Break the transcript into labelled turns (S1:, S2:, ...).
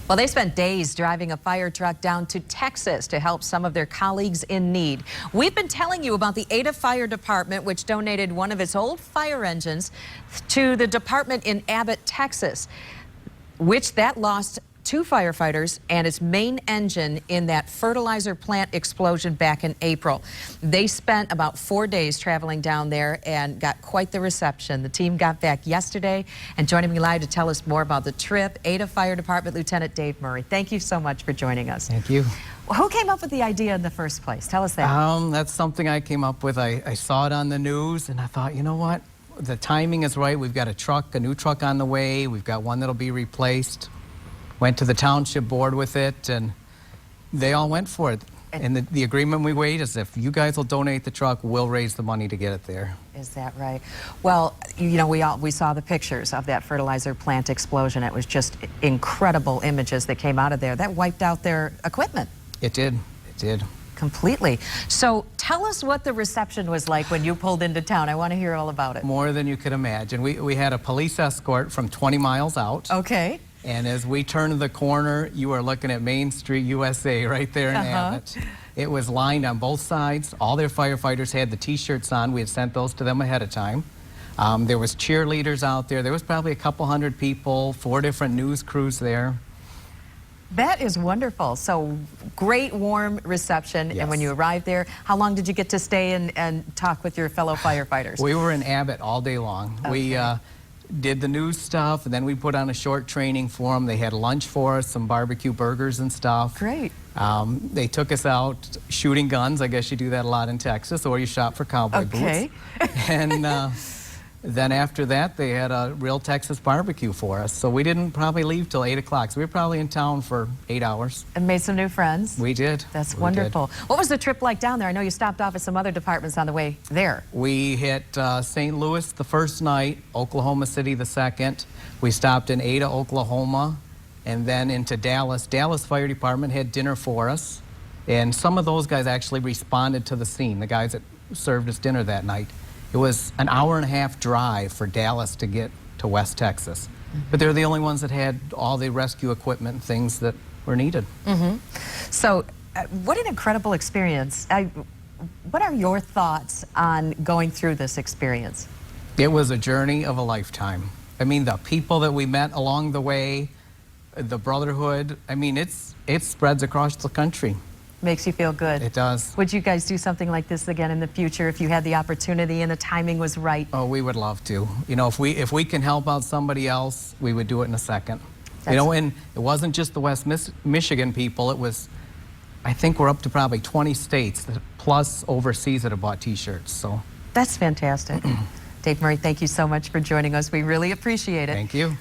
S1: Well, they spent days driving a fire truck down to Texas to help some of their colleagues in need. We've been telling you about the Ada Fire Department, which donated one of its old fire engines to the department in Abbott, Texas, which lost 2 firefighters and its main engine in that fertilizer plant explosion back in April. They spent about 4 days traveling down there and got quite the reception. The team got back yesterday, and joining me live to tell us more about the trip, Ada Fire Department Lieutenant Dave Murray. Thank you so much for joining us.
S2: Thank you.
S1: Well, who came up with the idea in the first place? Tell us that.
S2: That's something I came up with. I saw it on the news and I thought, you know what? The timing is right. We've got a new truck on the way. We've got one that'll be replaced. Went to the township board with it, and they all went for it. And the agreement we made is if you guys will donate the truck, we'll raise the money to get it there.
S1: Is that right? Well, you know, we saw the pictures of that fertilizer plant explosion. It was just incredible images that came out of there. That wiped out their equipment.
S2: It did. It did.
S1: Completely. So tell us what the reception was like when you pulled into town. I want to hear all about it.
S2: More than you could imagine. We had a police escort from 20 miles out.
S1: Okay.
S2: And as we turned the corner, you are looking at Main Street, USA, right there in Abbott. It was lined on both sides. All their firefighters had the T-shirts on. We had sent those to them ahead of time. There was cheerleaders out there. There was probably a couple hundred people, 4 different news crews there.
S1: That is wonderful. So great warm reception.
S2: Yes.
S1: And when you arrived there, how long did you get to stay and talk with your fellow firefighters?
S2: We were in Abbott all day long. Okay. We did the news stuff, and then we put on a short training for them. They had lunch for us, some barbecue burgers and stuff.
S1: Great.
S2: They took us out shooting guns. I guess you do that a lot in Texas, or you shop for cowboy boots. And then after that, they had a real Texas barbecue for us. So we didn't probably leave till 8 o'clock. So we were probably in town for 8 hours.
S1: And made some new friends?
S2: We did.
S1: That's wonderful. What was the trip like down there? I know you stopped off at some other departments on the way there.
S2: We hit St. Louis the first night, Oklahoma City the second. We stopped in Ada, Oklahoma, and then into Dallas. Dallas Fire Department had dinner for us. And some of those guys actually responded to the scene, the guys that served us dinner that night. It was an hour-and-a-half drive for Dallas to get to West Texas. But they're the only ones that had all the rescue equipment and things that were needed.
S1: So what an incredible experience. What are your thoughts on going through this experience?
S2: It was a journey of a lifetime. I mean, the people that we met along the way, the brotherhood, I mean, it spreads across the country.
S1: Makes you feel good.
S2: It does.
S1: Would you guys do something like this again in the future if you had the opportunity and the timing was right?
S2: Oh, we would love to. You know, if we can help out somebody else, we would do it in a second. You know, and it wasn't just the West Michigan people. It was, I think we're up to probably 20 states plus overseas that have bought T-shirts. So
S1: that's fantastic. Dave Murray, thank you so much for joining us. We really appreciate it.
S2: Thank you.